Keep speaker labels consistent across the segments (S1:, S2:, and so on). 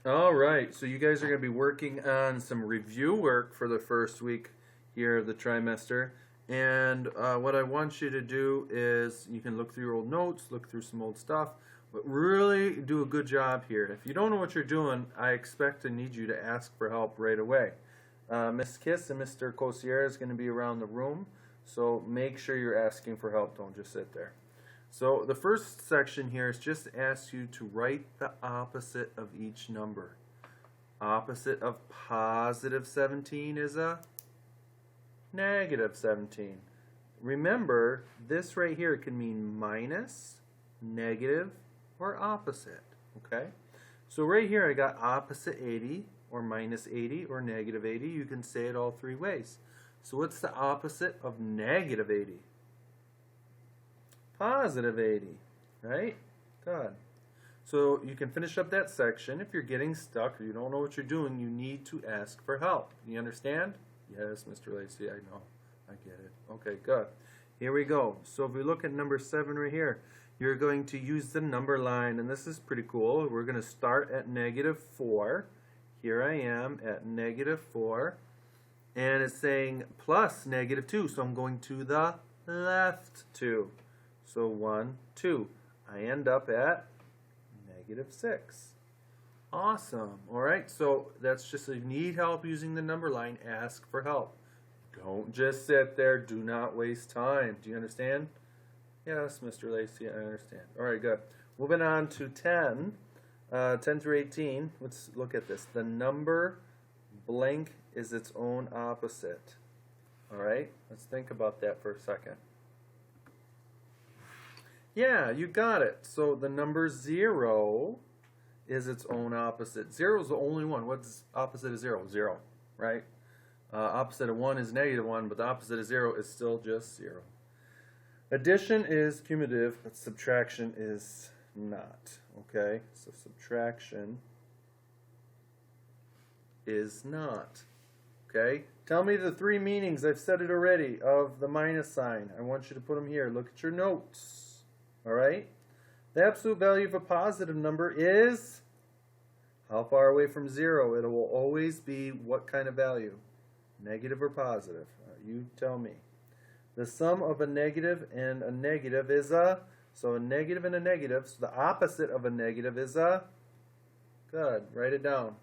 S1: All right, so you guys are going to be working on some review work for the first week here of the trimester. And what I want you to do is you can look through your old notes, look through some old stuff, but really do a good job here. If you don't know what you're doing, I expect and need you to ask for help right away. Miss Kiss and Mr. Cosier is going to be around the room, so make sure you're asking for help. Don't just sit there. So the first section here is just ask you to write the opposite of each number. Opposite of positive 17 is a negative 17. Remember, this right here can mean minus, negative, or opposite. Okay? So right here I got opposite 80, or minus 80, or negative 80. You can say it all three ways. So what's the opposite of negative 80? Positive 80, right? Good. So you can finish up that section. If you're getting stuck or you don't know what you're doing, you need to ask for help. You understand? Yes, Mr. Lacey, I know. I get it. Okay, good. Here we go. So if we look at number 7 right here, you're going to use the number line, and this is pretty cool. We're going to start at negative 4. Here I am at negative 4, and it's saying plus negative 2, so I'm going to the left 2. So 1, 2. I end up at negative 6. Awesome. All right, so that's just if you need help using the number line, ask for help. Don't just sit there. Do not waste time. Do you understand? Yes, Mr. Lacey, I understand. All right, good. Moving on to 10. 10 through 18. Let's look at this. The number blank is its own opposite. All right, let's think about that for a second. Yeah, you got it. So the number 0 is its own opposite. 0 is the only one. What's opposite of 0? 0, right? Opposite of 1 is negative 1, but the opposite of 0 is still just 0. Addition is cumulative, but subtraction is not. Okay? So subtraction is not. Okay? Tell me the 3 meanings, I've said it already, of the minus sign. I want you to put them here. Look at your notes. All right? The absolute value of a positive number is how far away from 0? It will always be what kind of value? Negative or positive? You tell me. The sum of a negative and a negative is a, so a negative and a negative, so the opposite of a negative is a, good, write it down.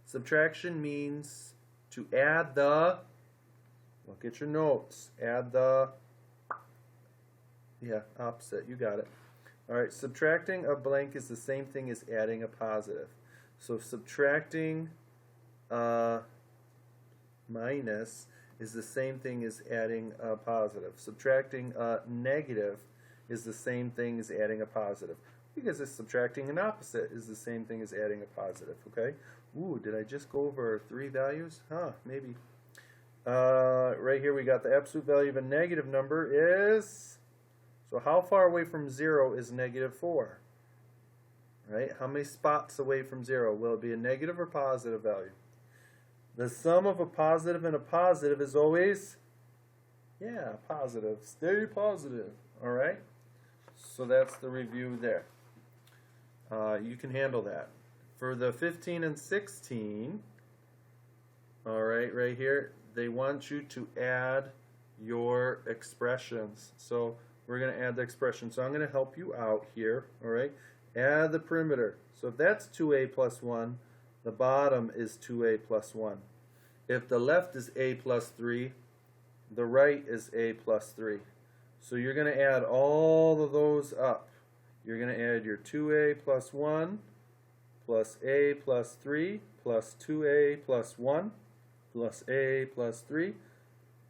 S1: Subtraction means to add the, look at your notes, add the, yeah, opposite, you got it. All right, subtracting a blank is the same thing as adding a positive. So subtracting minus is the same thing as adding a positive. Subtracting a negative is the same thing as adding a positive. Because it's subtracting an opposite is the same thing as adding a positive, okay? Ooh, did I just go over 3 values? Huh, maybe. Right here we got the absolute value of a negative number is, so how far away from 0 is negative 4? Right? How many spots away from 0? Will it be a negative or positive value? The sum of a positive and a positive is always, yeah, positive. Stay positive. All right? So that's the review there. You can handle that. For the 15 and 16, all right here, they want you to add your expressions. So we're going to add the expression. So I'm going to help you out here, all right? Add the perimeter. So if that's 2a plus 1, the bottom is 2a plus 1. If the left is a plus 3, the right is a plus 3. So you're going to add all of those up. You're going to add your 2a plus 1 plus a plus 3 plus 2a plus 1 plus a plus 3.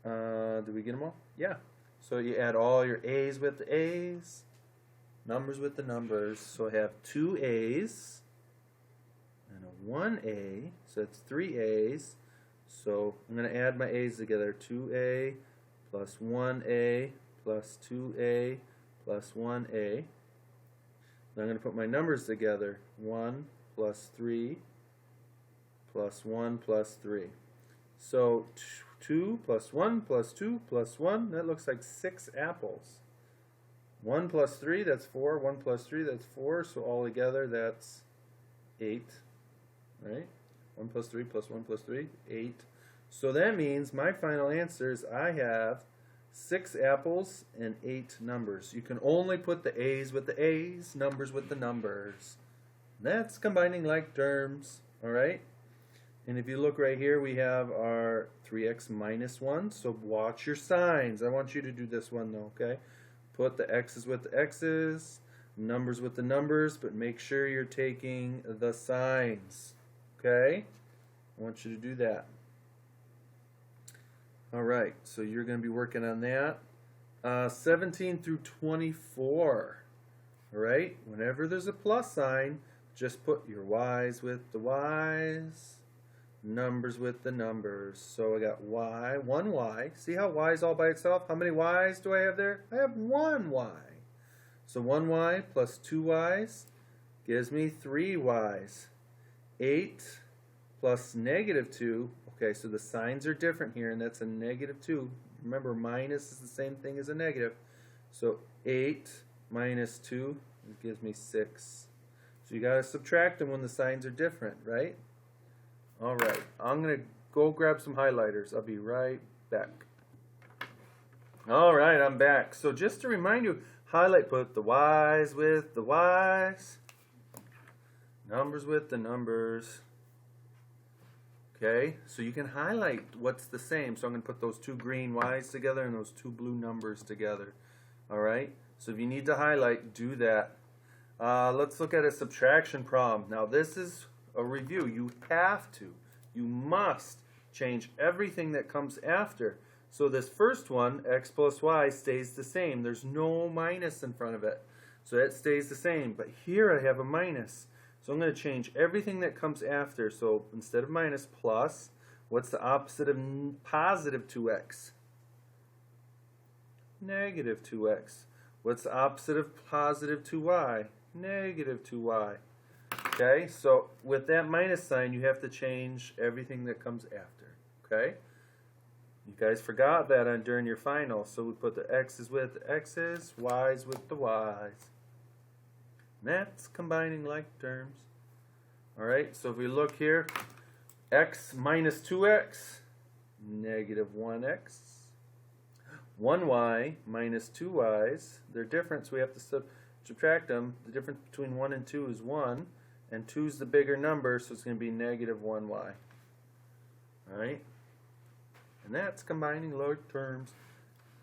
S1: Did we get them all? Yeah. So you add all your a's with the a's, numbers with the numbers. So I have 2 a's and a 1a. So it's 3 a's. So I'm going to add my a's together. 2a plus 1a plus 2a plus 1a. Then I'm going to put my numbers together. 1 plus 3 plus 1 plus 3. So 2 plus 1 plus 2 plus 1, that looks like 6 apples. 1 plus 3, that's 4. 1 plus 3, that's 4. So all together, that's 8 right? 1 plus 3 plus 1 plus 3, 8. So that means my final answer is I have 6 apples and 8 numbers. You can only put the A's with the A's, numbers with the numbers. That's combining like terms, all right? And if you look right here, we have our 3x minus 1. So watch your signs. I want you to do this one though, okay? Put the x's with the x's, numbers with the numbers, but make sure you're taking the signs, okay? I want you to do that. All right, so you're going to be working on that. 17 through 24, all right? Whenever there's a plus sign, just put your y's with the y's, numbers with the numbers. So I got y, 1 y. See how y is all by itself? How many y's do I have there? I have 1 y. So 1 y plus 2 y's gives me 3 y's. 8 plus negative 2. Okay, so the signs are different here, and that's a negative 2. Remember, minus is the same thing as a negative. So 8 minus 2 gives me 6. So you got to subtract them when the signs are different, right? All right, I'm going to go grab some highlighters. I'll be right back. All right, I'm back. So just to remind you, highlight, put the y's with the y's, numbers with the numbers. Okay, so you can highlight what's the same. So I'm going to put those 2 green y's together and those 2 blue numbers together. All right, so if you need to highlight, do that. Let's look at a subtraction problem. Now this is a review. You have to, you must change everything that comes after. So this first one, x plus y, stays the same. There's no minus in front of it. So that stays the same. But here I have a minus. So I'm going to change everything that comes after. So instead of minus, plus. What's the opposite of positive 2x? Negative 2x. What's the opposite of positive 2y? Negative 2y. Okay, so with that minus sign, you have to change everything that comes after. Okay? You guys forgot that during your final. So we put the x's with the x's, y's with the y's. And that's combining like terms. Alright, so if we look here, x minus 2x, negative 1x. 1y minus 2y's, they're different, so we have to subtract them. The difference between 1 and 2 is 1, and 2 is the bigger number, so it's going to be negative 1y. Alright? And that's combining like terms.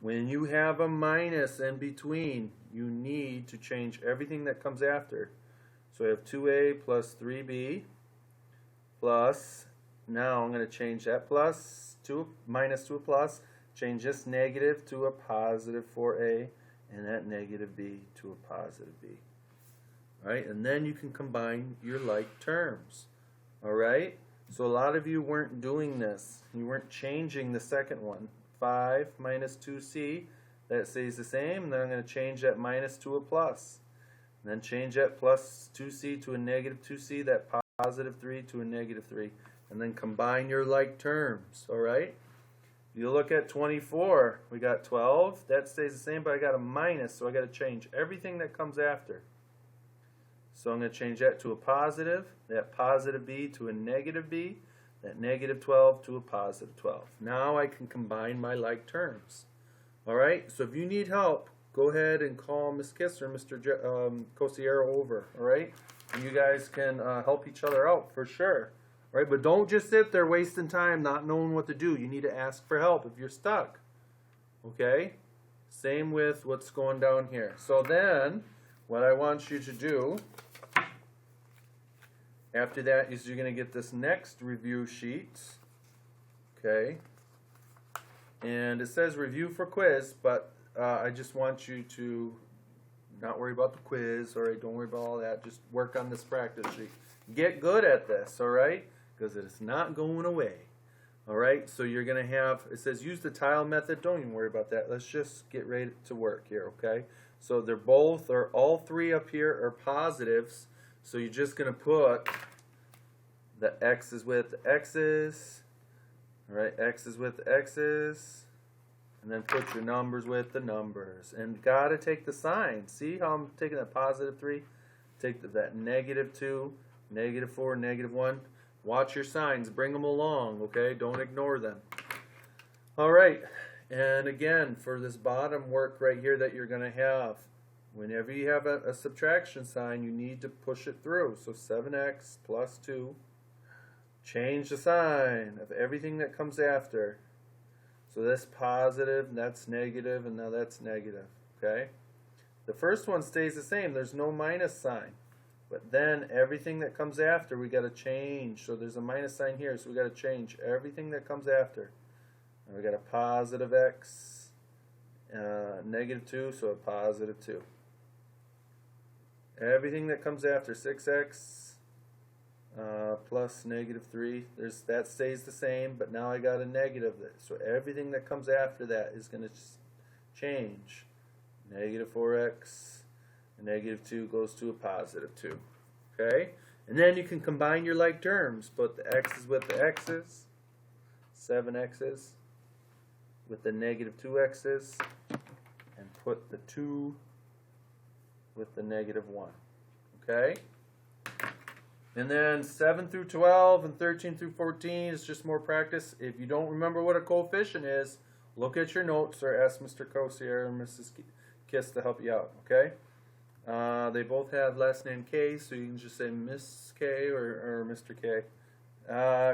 S1: When you have a minus in between, you need to change everything that comes after. So I have 2a plus 3b plus, now I'm going to change that plus to minus to a plus, change this negative to a positive 4a, and that negative b to a positive b. Alright, and then you can combine your like terms. Alright, so a lot of you weren't doing this. You weren't changing the second one. 5 minus 2c, that stays the same, and then I'm going to change that minus to a plus. And then change that plus 2c to a negative 2c, that positive 3 to a negative 3. And then combine your like terms, alright? You look at 24, we got 12, that stays the same, but I got a minus, so I got to change everything that comes after. So I'm going to change that to a positive, that positive b to a negative b, that negative 12 to a positive 12. Now I can combine my like terms. Alright, so if you need help, go ahead and call Ms. Kiss or Mr. Cosiero over, alright? And you guys can help each other out for sure. Right? But don't just sit there wasting time not knowing what to do. You need to ask for help if you're stuck. Okay? Same with what's going down here. So then, what I want you to do after that is you're going to get this next review sheet. Okay? And it says review for quiz, but I just want you to not worry about the quiz, alright? Don't worry about all that. Just work on this practice sheet. Get good at this, alright? Because it's not going away. Alright, so you're going to have, it says use the tile method. Don't even worry about that. Let's just get ready to work here, okay? So they're both, or all three up here are positives. So you're just going to put the x's with the x's. Alright, x's with the x's. And then put your numbers with the numbers. And got to take the sign. See how I'm taking that positive 3? Take that negative 2, negative 4, negative 1. Watch your signs. Bring them along, okay? Don't ignore them. All right. And again, for this bottom work right here that you're going to have, whenever you have a subtraction sign, you need to push it through. So 7x plus 2. Change the sign of everything that comes after. So this positive, and that's negative, and now that's negative. Okay? The first one stays the same. There's no minus sign. But then everything that comes after, we got to change. So there's a minus sign here, so we got to change everything that comes after. And we got a positive x, negative 2, so a positive 2. Everything that comes after 6x plus negative 3, that stays the same, but now I got a negative. So everything that comes after that is going to change. Negative 4x. Negative 2 goes to a positive 2. Okay? And then you can combine your like terms. Put the x's with the x's. 7x's with the negative 2x's. And put the 2 with the negative 1. Okay? And then 7 through 12 and 13 through 14 is just more practice. If you don't remember what a coefficient is, look at your notes or ask Mr. Kosier or Mrs. Kiss to help you out. Okay? They both have last name K, so you can just say Miss K or Mr. K.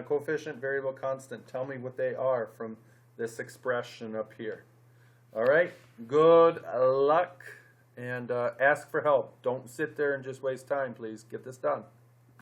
S1: Coefficient, variable, constant. Tell me what they are from this expression up here. All right? Good luck, and ask for help. Don't sit there and just waste time, please. Get this done.